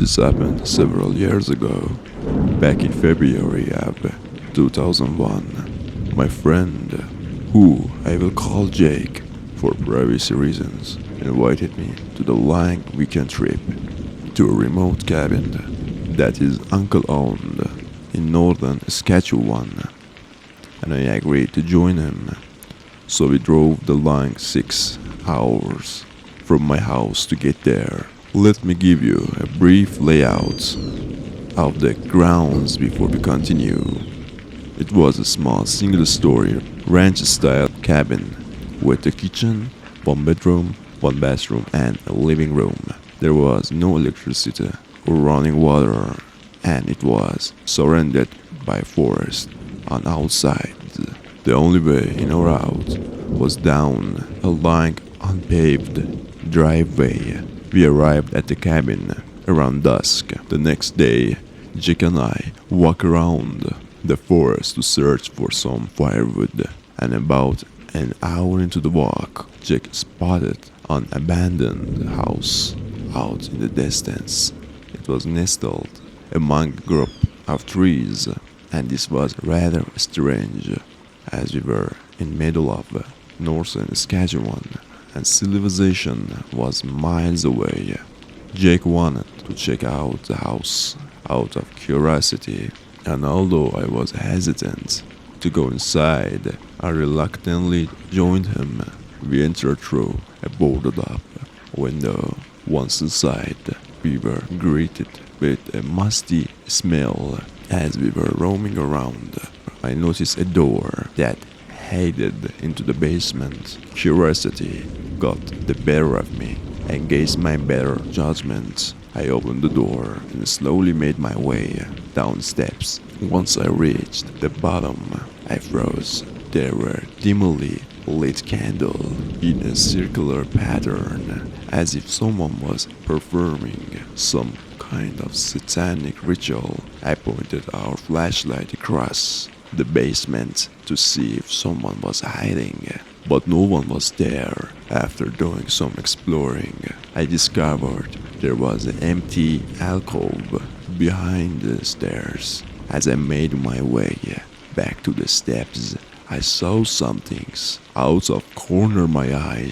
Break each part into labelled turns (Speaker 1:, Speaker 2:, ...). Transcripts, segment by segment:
Speaker 1: This happened several years ago, back in February of 2001. My friend, who I will call Jake for privacy reasons, invited me to the long weekend trip to a remote cabin that his uncle owned in northern Saskatchewan, and I agreed to join him. So we drove the long 6 hours from my house to get there. Let me give you a brief layout of the grounds before we continue. It was a small single-story ranch-style cabin with a kitchen, 1 bedroom, 1 bathroom, and a living room. There was no electricity or running water, and it was surrounded by forest on outside. The only way in or out was down a long unpaved driveway. We arrived at the cabin around dusk. The next day, Jake and I walked around the forest to search for some firewood, and about an hour into the walk, Jake spotted an abandoned house out in the distance. It was nestled among a group of trees, and this was rather strange, as we were in middle of northern Saskatchewan and civilization was miles away. Jake wanted to check out the house out of curiosity, and although I was hesitant to go inside, I reluctantly joined him. We entered through a boarded up window. Once inside, we were greeted with a musty smell. As we were roaming around, I noticed a door that headed into the basement. Curiosity got the better of me. Against my better judgment, I opened the door and slowly made my way down the steps. Once I reached the bottom, I froze. There were dimly lit candles in a circular pattern, as if someone was performing some kind of satanic ritual. I pointed our flashlight across the basement to see if someone was hiding, but no one was there. After doing some exploring, I discovered there was an empty alcove behind the stairs. As I made my way back to the steps, I saw something out of corner of my eye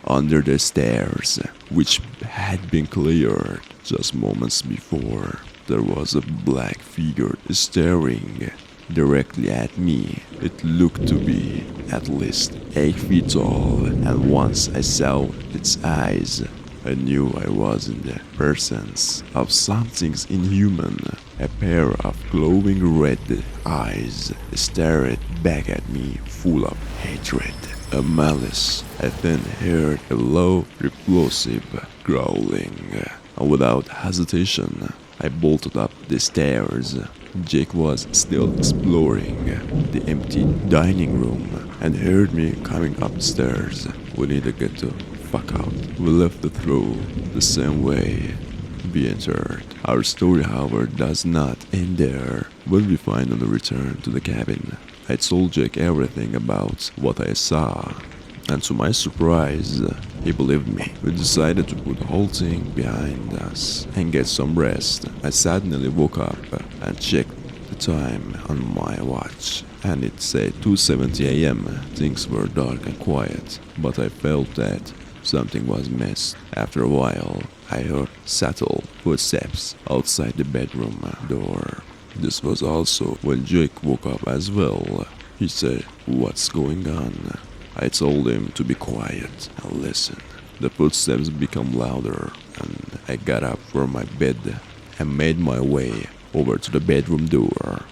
Speaker 1: under the stairs, which had been cleared just moments before. There was a black figure staring directly at me. It looked to be at least 8 feet tall, and once I saw its eyes, I knew I was in the presence of something inhuman. A pair of glowing red eyes stared back at me, full of hatred and malice. I then heard a low, repulsive growling, and without hesitation, I bolted up the stairs. Jake was still exploring the empty dining room and heard me coming upstairs. We need to get the fuck out. We left it through the same way we entered. Our story, however, does not end there. When we finally returned to the cabin, I told Jake everything about what I saw, and to my surprise, he believed me. We decided to put the whole thing behind us and get some rest. I suddenly woke up and checked the time on my watch, and it said 2:70 a.m. Things were dark and quiet, but I felt that something was missed. After a while, I heard subtle footsteps outside the bedroom door. This was also when Jake woke up as well. He said, "What's going on?" I told him to be quiet and listen. The footsteps became louder, and I got up from my bed and made my way over to the bedroom door.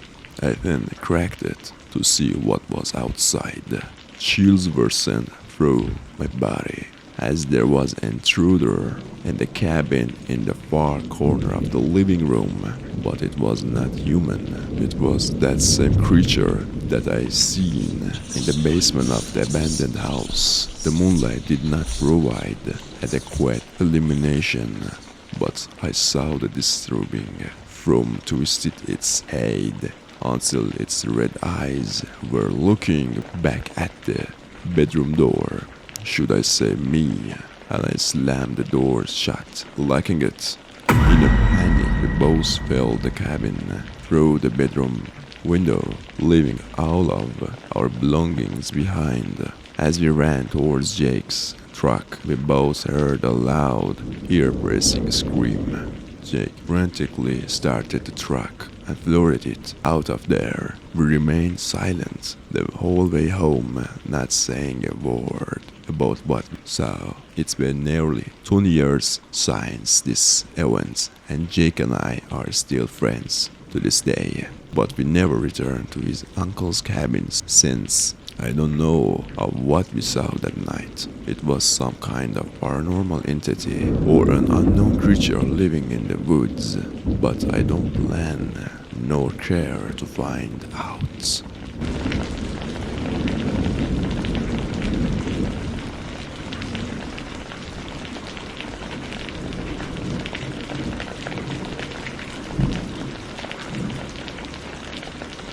Speaker 1: I then cracked it to see what was outside. Chills were sent through my body, as there was an intruder in the cabin in the far corner of the living room, but it was not human. It was that same creature that I seen in the basement of the abandoned house. The moonlight did not provide adequate illumination, but I saw the disturbing form twisted its head until its red eyes were looking back at the bedroom door. Should I say me? And I slammed the door shut, locking it. In a panic, We both filled the cabin through the bedroom window, leaving all of our belongings behind. As we ran towards Jake's truck, we both heard a loud, ear-piercing scream. Jake frantically started the truck and floated it out of there. We remained silent the whole way home, not saying a word about what we saw. It's been nearly 20 years since this event, and Jake and I are still friends to this day. But we never returned to his uncle's cabin since. I don't know of what we saw that night. It was some kind of paranormal entity or an unknown creature living in the woods, but I don't plan nor care to find out.